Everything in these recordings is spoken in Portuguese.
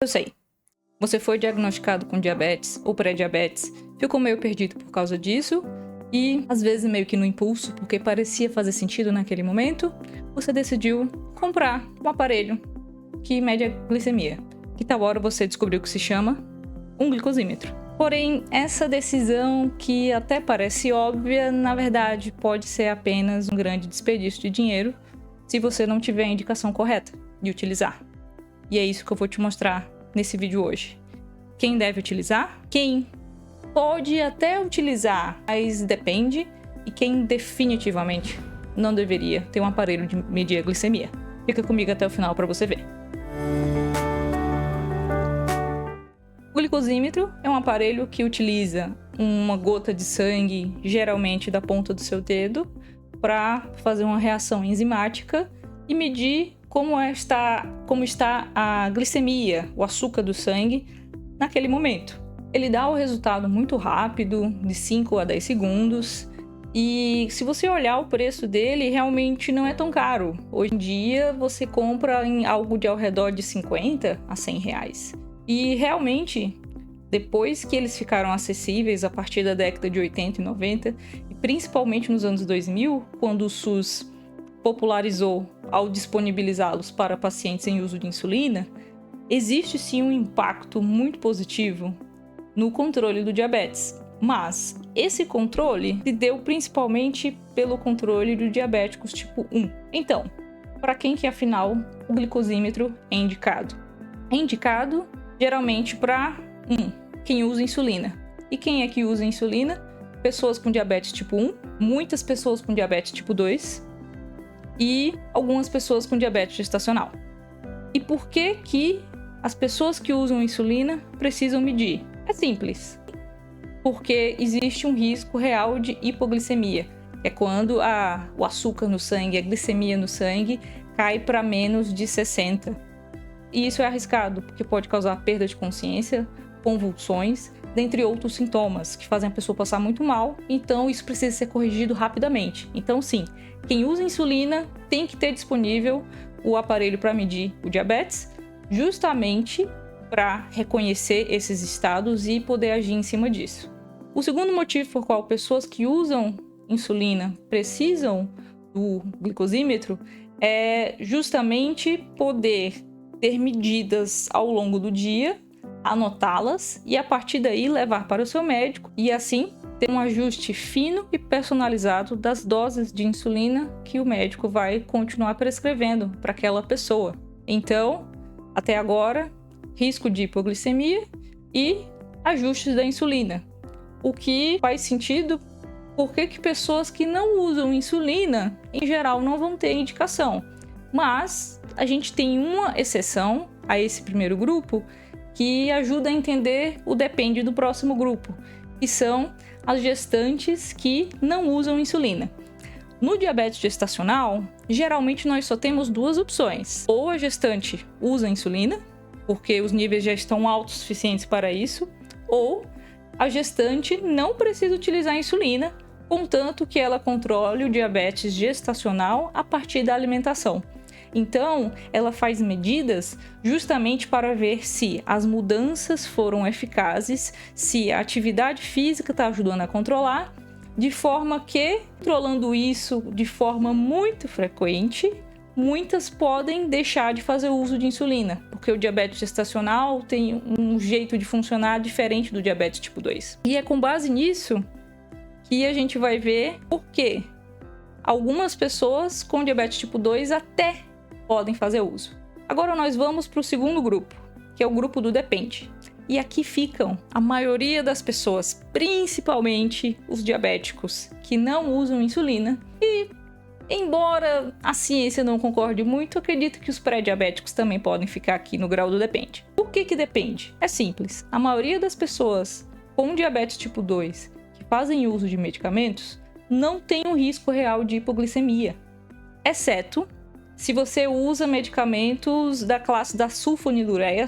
Eu sei, você foi diagnosticado com diabetes ou pré-diabetes, ficou meio perdido por causa disso e, às vezes, meio que no impulso, porque parecia fazer sentido naquele momento, você decidiu comprar um aparelho que mede a glicemia. Que tal hora você descobriu que se chama um glicosímetro. Porém, essa decisão, que até parece óbvia, na verdade pode ser apenas um grande desperdício de dinheiro se você não tiver a indicação correta de utilizar. E é isso que eu vou te mostrar nesse vídeo hoje. Quem deve utilizar? Quem pode até utilizar, mas depende, e quem definitivamente não deveria ter um aparelho de medir a glicemia. Fica comigo até o final para você ver. O glicosímetro é um aparelho que utiliza uma gota de sangue, geralmente da ponta do seu dedo, para fazer uma reação enzimática e medir como está a glicemia, o açúcar do sangue, naquele momento. Ele dá o resultado muito rápido, de 5 a 10 segundos, e se você olhar o preço dele, realmente não é tão caro. Hoje em dia, você compra em algo de ao redor de 50 a 100 reais. E realmente, depois que eles ficaram acessíveis a partir da década de 80 e 90, e principalmente nos anos 2000, quando o SUS popularizou ao disponibilizá-los para pacientes em uso de insulina, existe sim um impacto muito positivo no controle do diabetes. Mas esse controle se deu principalmente pelo controle de diabéticos tipo 1. Então, para quem que afinal o glicosímetro é indicado? É indicado geralmente para quem usa insulina. E quem é que usa insulina? Pessoas com diabetes tipo 1, muitas pessoas com diabetes tipo 2 e algumas pessoas com diabetes gestacional. E por que que as pessoas que usam insulina precisam medir? É simples. Porque existe um risco real de hipoglicemia. É quando o açúcar no sangue, a glicemia no sangue, cai para menos de 60. E isso é arriscado, porque pode causar perda de consciência, convulsões, dentre outros sintomas, que fazem a pessoa passar muito mal. Então isso precisa ser corrigido rapidamente. Então sim, quem usa insulina tem que ter disponível o aparelho para medir o diabetes, justamente para reconhecer esses estados e poder agir em cima disso. O segundo motivo por qual pessoas que usam insulina precisam do glicosímetro é justamente poder ter medidas ao longo do dia, anotá-las e a partir daí levar para o seu médico e assim ter um ajuste fino e personalizado das doses de insulina que o médico vai continuar prescrevendo para aquela pessoa. Então, até agora, risco de hipoglicemia e ajustes da insulina. O que faz sentido porque que pessoas que não usam insulina, em geral, não vão ter indicação. Mas a gente tem uma exceção a esse primeiro grupo que ajuda a entender o depende do próximo grupo, que são as gestantes que não usam insulina. No diabetes gestacional, geralmente nós só temos duas opções. Ou a gestante usa insulina, porque os níveis já estão altos o suficientes para isso, ou a gestante não precisa utilizar insulina, contanto que ela controle o diabetes gestacional a partir da alimentação. Então, ela faz medidas justamente para ver se as mudanças foram eficazes, se a atividade física está ajudando a controlar, de forma que, controlando isso de forma muito frequente, muitas podem deixar de fazer uso de insulina, porque o diabetes gestacional tem um jeito de funcionar diferente do diabetes tipo 2. E é com base nisso que a gente vai ver por que algumas pessoas com diabetes tipo 2 até podem fazer uso. Agora nós vamos para o segundo grupo, que é o grupo do depende. E aqui ficam a maioria das pessoas, principalmente os diabéticos, que não usam insulina. E, embora a ciência não concorde muito, acredito que os pré-diabéticos também podem ficar aqui no grau do depende. Por que depende? É simples. A maioria das pessoas com diabetes tipo 2 que fazem uso de medicamentos não tem um risco real de hipoglicemia, exceto se você usa medicamentos da classe da sulfonilureia,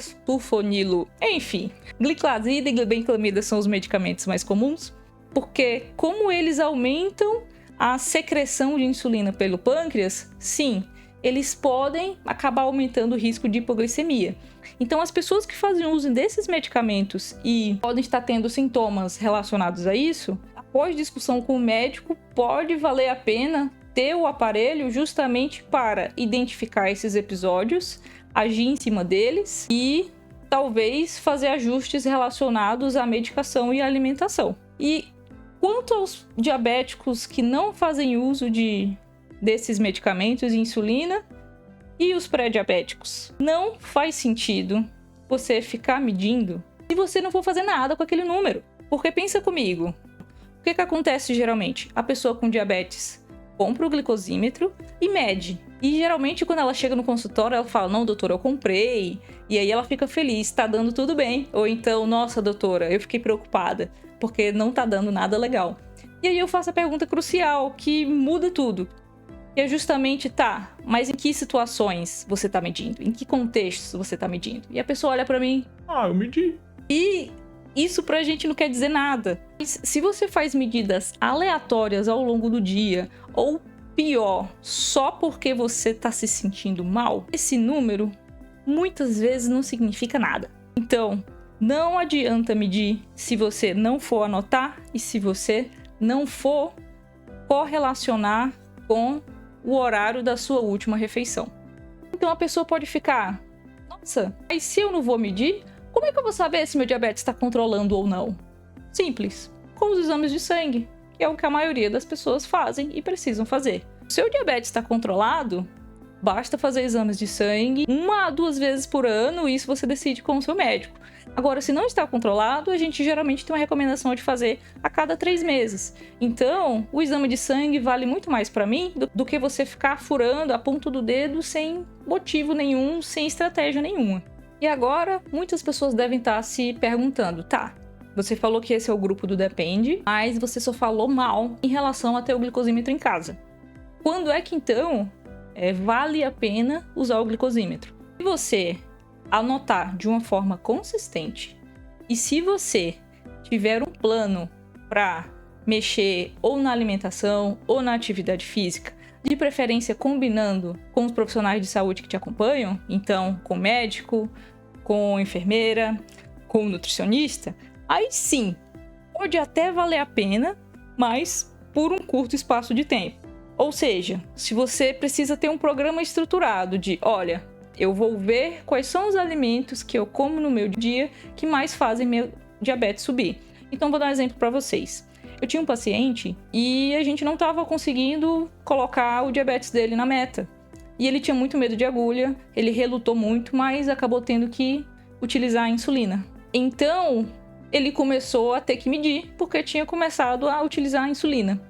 enfim. Gliclazida e glibenclamida são os medicamentos mais comuns, porque como eles aumentam a secreção de insulina pelo pâncreas, sim, eles podem acabar aumentando o risco de hipoglicemia. Então, as pessoas que fazem uso desses medicamentos e podem estar tendo sintomas relacionados a isso, após discussão com o médico, pode valer a pena ter o aparelho justamente para identificar esses episódios, agir em cima deles e talvez fazer ajustes relacionados à medicação e à alimentação. E quanto aos diabéticos que não fazem uso desses medicamentos e insulina e os pré-diabéticos, não faz sentido você ficar medindo se você não for fazer nada com aquele número. Porque pensa comigo, o que acontece geralmente? A pessoa com diabetes compra o glicosímetro e mede. E geralmente quando ela chega no consultório, ela fala, não, doutora, eu comprei. E aí ela fica feliz, tá dando tudo bem. Ou então, nossa, doutora, eu fiquei preocupada, porque não tá dando nada legal. E aí eu faço a pergunta crucial, que muda tudo. Que é justamente, tá, mas em que situações você tá medindo? Em que contextos você tá medindo? E a pessoa olha pra mim, eu medi. E isso pra gente não quer dizer nada. Mas se você faz medidas aleatórias ao longo do dia, ou pior, só porque você tá se sentindo mal, esse número muitas vezes não significa nada. Então, não adianta medir se você não for anotar e se você não for correlacionar com o horário da sua última refeição. Então a pessoa pode ficar, nossa, mas se eu não vou medir, como é que eu vou saber se meu diabetes está controlando ou não? Simples, com os exames de sangue, que é o que a maioria das pessoas fazem e precisam fazer. Se o seu diabetes está controlado, basta fazer exames de sangue 1 a 2 vezes por ano, e isso você decide com o seu médico. Agora, se não está controlado, a gente geralmente tem uma recomendação de fazer a cada 3 meses. Então, o exame de sangue vale muito mais para mim do que você ficar furando a ponta do dedo sem motivo nenhum, sem estratégia nenhuma. E agora, muitas pessoas devem estar se perguntando, tá, você falou que esse é o grupo do Depende, mas você só falou mal em relação a ter o glicosímetro em casa. Quando é que, então, vale a pena usar o glicosímetro? Se você anotar de uma forma consistente e se você tiver um plano para mexer ou na alimentação ou na atividade física, de preferência combinando com os profissionais de saúde que te acompanham, então com médico, com enfermeira, com nutricionista, aí sim, pode até valer a pena, mas por um curto espaço de tempo. Ou seja, se você precisa ter um programa estruturado de, olha, eu vou ver quais são os alimentos que eu como no meu dia que mais fazem meu diabetes subir. Então, vou dar um exemplo para vocês. Eu tinha um paciente e a gente não estava conseguindo colocar o diabetes dele na meta. E ele tinha muito medo de agulha, ele relutou muito, mas acabou tendo que utilizar a insulina. Então, ele começou a ter que medir, porque tinha começado a utilizar a insulina.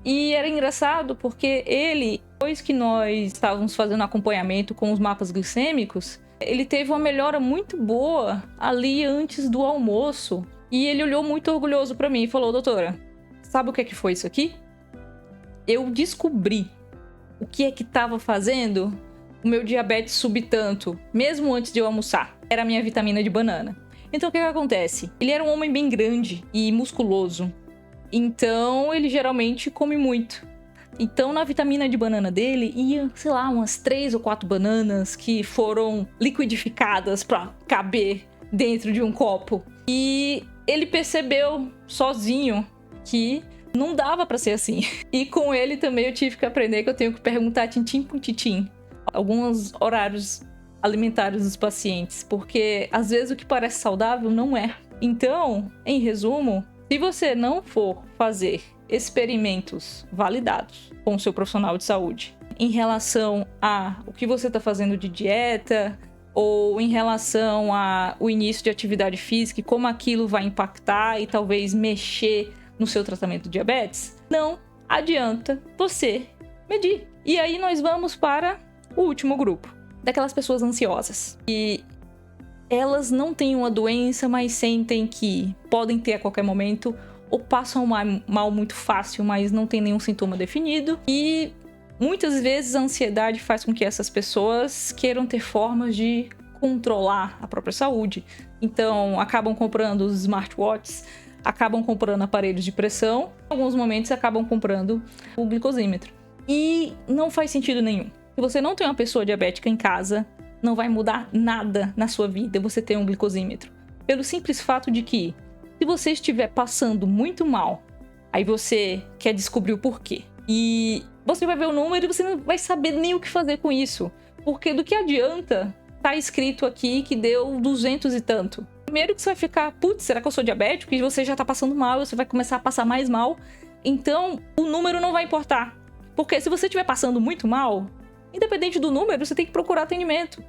E era engraçado porque ele, depois que nós estávamos fazendo acompanhamento com os mapas glicêmicos, ele teve uma melhora muito boa ali antes do almoço. E ele olhou muito orgulhoso para mim e falou, doutora, sabe o que é que foi isso aqui? Eu descobri o que é que estava fazendo o meu diabetes subir tanto, mesmo antes de eu almoçar. Era a minha vitamina de banana. Então o que acontece? Ele era um homem bem grande e musculoso. Então, ele geralmente come muito. Então, na vitamina de banana dele, ia, sei lá, umas 3 ou 4 bananas que foram liquidificadas para caber dentro de um copo. E ele percebeu sozinho que não dava para ser assim. E com ele também eu tive que aprender que eu tenho que perguntar tintim por tintim alguns horários alimentares dos pacientes, porque às vezes o que parece saudável não é. Então, em resumo, se você não for fazer experimentos validados com o seu profissional de saúde em relação a o que você está fazendo de dieta ou em relação ao início de atividade física e como aquilo vai impactar e talvez mexer no seu tratamento de diabetes, não adianta você medir. E aí nós vamos para o último grupo, daquelas pessoas ansiosas. E elas não têm uma doença, mas sentem que podem ter a qualquer momento, ou passam mal muito fácil, mas não tem nenhum sintoma definido. E muitas vezes a ansiedade faz com que essas pessoas queiram ter formas de controlar a própria saúde. Então, acabam comprando os smartwatches, acabam comprando aparelhos de pressão, em alguns momentos acabam comprando o glicosímetro. E não faz sentido nenhum. Se você não tem uma pessoa diabética em casa, não vai mudar nada na sua vida você ter um glicosímetro. Pelo simples fato de que, se você estiver passando muito mal, aí você quer descobrir o porquê. E você vai ver o número e você não vai saber nem o que fazer com isso. Porque do que adianta tá escrito aqui que deu 200 e tanto? Primeiro que você vai ficar, putz, será que eu sou diabético? E você já tá passando mal, você vai começar a passar mais mal. Então, o número não vai importar. Porque se você estiver passando muito mal, independente do número, você tem que procurar atendimento.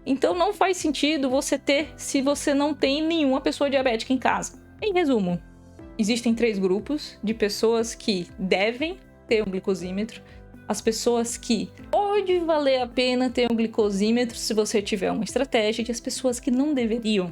Então, não faz sentido você ter se você não tem nenhuma pessoa diabética em casa. Em resumo, existem 3 grupos de pessoas que devem ter um glicosímetro. As pessoas que pode valer a pena ter um glicosímetro se você tiver uma estratégia, e as pessoas que não deveriam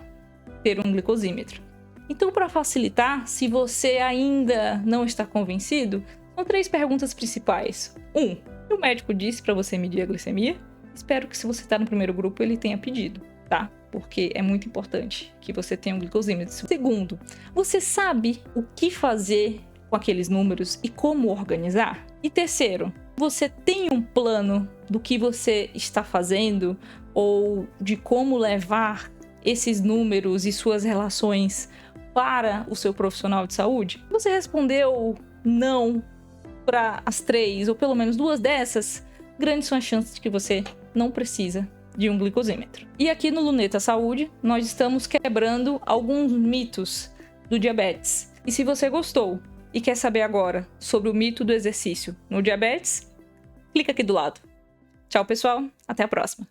ter um glicosímetro. Então, para facilitar, se você ainda não está convencido, são 3 perguntas principais. 1. O médico disse para você medir a glicemia? Espero que se você está no primeiro grupo, ele tenha pedido, tá? Porque é muito importante que você tenha um glicosímetro. Segundo, você sabe o que fazer com aqueles números e como organizar? E terceiro, você tem um plano do que você está fazendo ou de como levar esses números e suas relações para o seu profissional de saúde? Você respondeu não para as 3 ou pelo menos 2 dessas, grandes são as chances de que você não precisa de um glicosímetro. E aqui no Luneta Saúde, nós estamos quebrando alguns mitos do diabetes. E se você gostou e quer saber agora sobre o mito do exercício no diabetes, clica aqui do lado. Tchau, pessoal. Até a próxima.